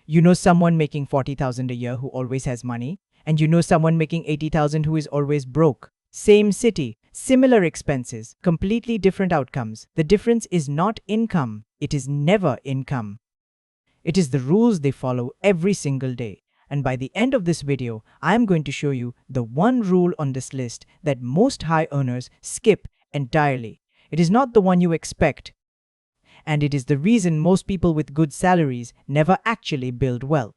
You know someone making 40,000 a year who always has money, and you know someone making 80,000 who is always broke. Same city, similar expenses, completely different outcomes. The difference is not income, it is never income. It is the rules they follow every single day. And by the end of this video, I am going to show you the one rule on this list that most high earners skip entirely. It is not the one you expect, and it is the reason most people with good salaries never actually build wealth.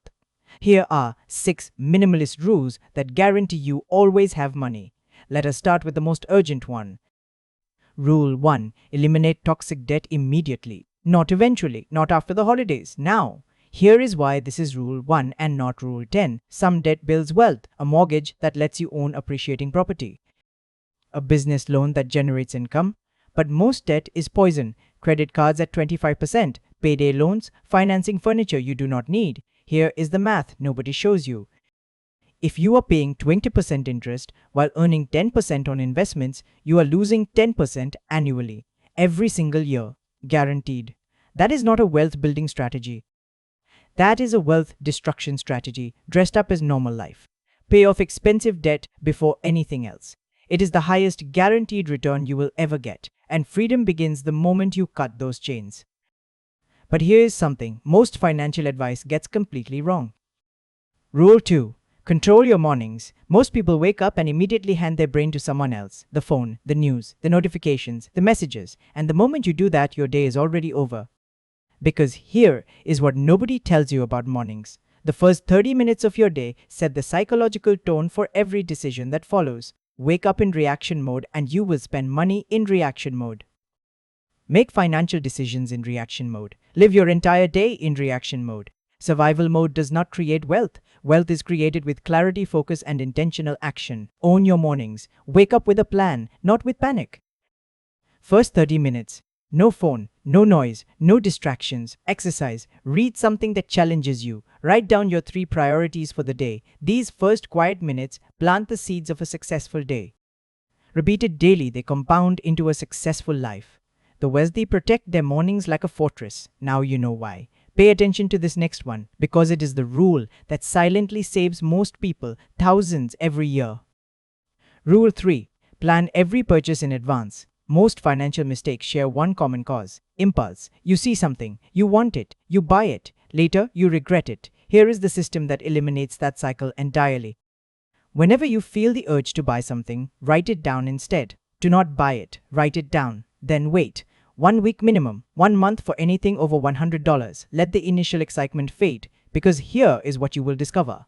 Here are 6 minimalist rules that guarantee you always have money. Let us start with the most urgent one. Rule 1. Eliminate toxic debt immediately. Not eventually, not after the holidays, now. Here is why this is Rule 1 and not Rule 10. Some debt builds wealth, a mortgage that lets you own appreciating property, a business loan that generates income. But most debt is poison. Credit cards at 25%, payday loans, financing furniture you do not need. Here is the math nobody shows you. If you are paying 20% interest while earning 10% on investments, you are losing 10% annually, every single year, guaranteed. That is not a wealth building strategy. That is a wealth destruction strategy dressed up as normal life. Pay off expensive debt before anything else. It is the highest guaranteed return you will ever get, and freedom begins the moment you cut those chains. But here is something most financial advice gets completely wrong. Rule 2. Control your mornings. Most people wake up and immediately hand their brain to someone else. The phone, the news, the notifications, the messages. And the moment you do that, your day is already over. Because here is what nobody tells you about mornings. The first 30 minutes of your day set the psychological tone for every decision that follows. Wake up in reaction mode and you will spend money in reaction mode. Make financial decisions in reaction mode. Live your entire day in reaction mode. Survival mode does not create wealth. Wealth is created with clarity, focus, and intentional action. Own your mornings. Wake up with a plan, not with panic. First 30 minutes. No phone, no noise, no distractions. Exercise. Read something that challenges you. Write down your 3 priorities for the day. These first quiet minutes plant the seeds of a successful day. Repeated daily, they compound into a successful life. The wealthy protect their mornings like a fortress. Now you know why. Pay attention to this next one, because it is the rule that silently saves most people thousands every year. Rule 3. Plan every purchase in advance. Most financial mistakes share one common cause: impulse. You see something, you want it, you buy it. Later, you regret it. Here is the system that eliminates that cycle entirely. Whenever you feel the urge to buy something, write it down instead. Do not buy it, write it down. Then wait. 1 week minimum, 1 month for anything over $100. Let the initial excitement fade, because here is what you will discover.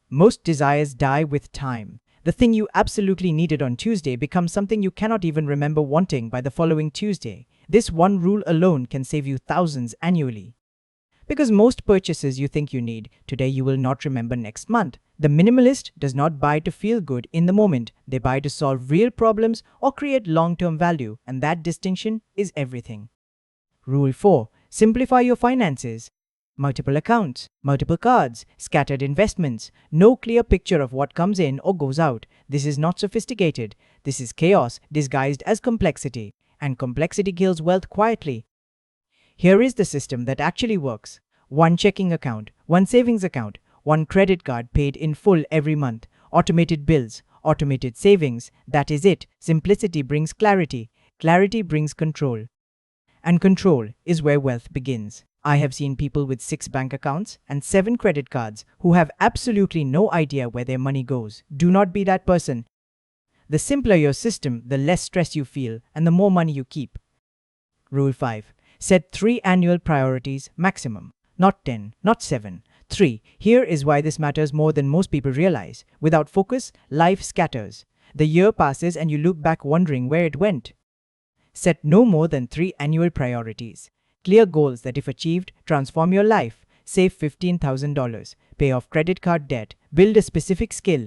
Most desires die with time. The thing you absolutely needed on Tuesday becomes something you cannot even remember wanting by the following Tuesday. This one rule alone can save you thousands annually. Because most purchases you think you need today you will not remember next month. The minimalist does not buy to feel good in the moment. They buy to solve real problems or create long-term value, and that distinction is everything. Rule 4. Simplify your finances. Multiple accounts, multiple cards, scattered investments, no clear picture of what comes in or goes out. This is not sophisticated. This is chaos disguised as complexity, and complexity kills wealth quietly. Here is the system that actually works. 1 checking account, 1 savings account, 1 credit card paid in full every month, automated bills, automated savings. That is it. Simplicity brings clarity. Clarity brings control. And control is where wealth begins. I have seen people with 6 bank accounts and 7 credit cards who have absolutely no idea where their money goes. Do not be that person. The simpler your system, the less stress you feel and the more money you keep. Rule 5. Set 3 annual priorities maximum. Not 10, not 7. 3. Here is why this matters more than most people realize. Without focus, life scatters. The year passes and you look back wondering where it went. Set no more than 3 annual priorities. Clear goals that, if achieved, transform your life. Save $15,000. Pay off credit card debt. Build a specific skill.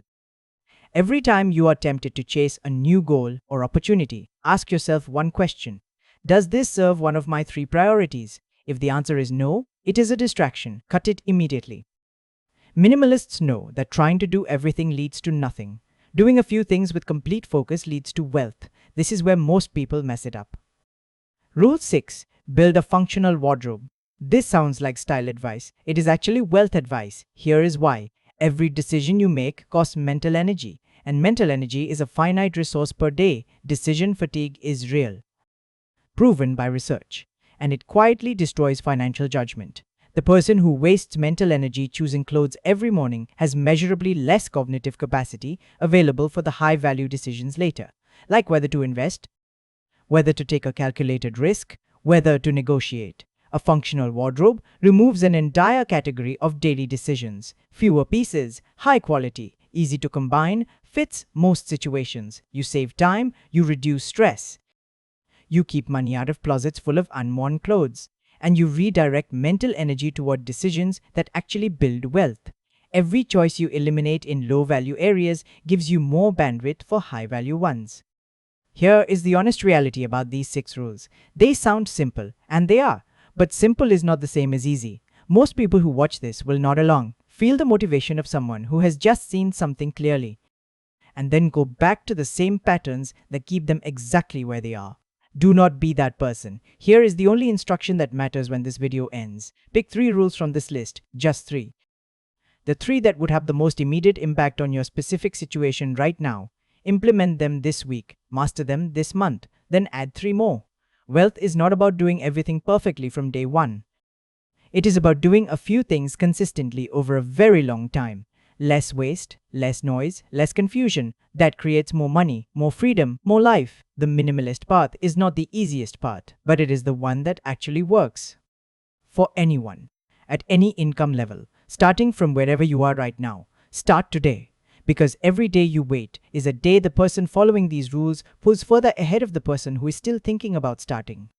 Every time you are tempted to chase a new goal or opportunity, ask yourself one question. Does this serve one of my 3 priorities? If the answer is no, it is a distraction. Cut it immediately. Minimalists know that trying to do everything leads to nothing. Doing a few things with complete focus leads to wealth. This is where most people mess it up. Rule 6. Build a functional wardrobe. This sounds like style advice. It is actually wealth advice. Here is why. Every decision you make costs mental energy, and mental energy is a finite resource per day. Decision fatigue is real, proven by research, and it quietly destroys financial judgment. The person who wastes mental energy choosing clothes every morning has measurably less cognitive capacity available for the high value decisions later, like whether to invest, whether to take a calculated risk, whether to negotiate. A functional wardrobe removes an entire category of daily decisions. Fewer pieces, high quality, easy to combine, fits most situations. You save time, you reduce stress. You keep money out of closets full of unworn clothes, and you redirect mental energy toward decisions that actually build wealth. Every choice you eliminate in low value areas gives you more bandwidth for high value ones. Here is the honest reality about these 6 rules. They sound simple, and they are, but simple is not the same as easy. Most people who watch this will nod along, feel the motivation of someone who has just seen something clearly, and then go back to the same patterns that keep them exactly where they are. Do not be that person. Here is the only instruction that matters when this video ends. Pick 3 rules from this list, just 3. The 3 that would have the most immediate impact on your specific situation right now. Implement them this week, master them this month, then add 3 more. Wealth is not about doing everything perfectly from day one. It is about doing a few things consistently over a very long time. Less waste, less noise, less confusion. That creates more money, more freedom, more life. The minimalist path is not the easiest path, but it is the one that actually works. For anyone, at any income level, starting from wherever you are right now, start today. Because every day you wait is a day the person following these rules pulls further ahead of the person who is still thinking about starting.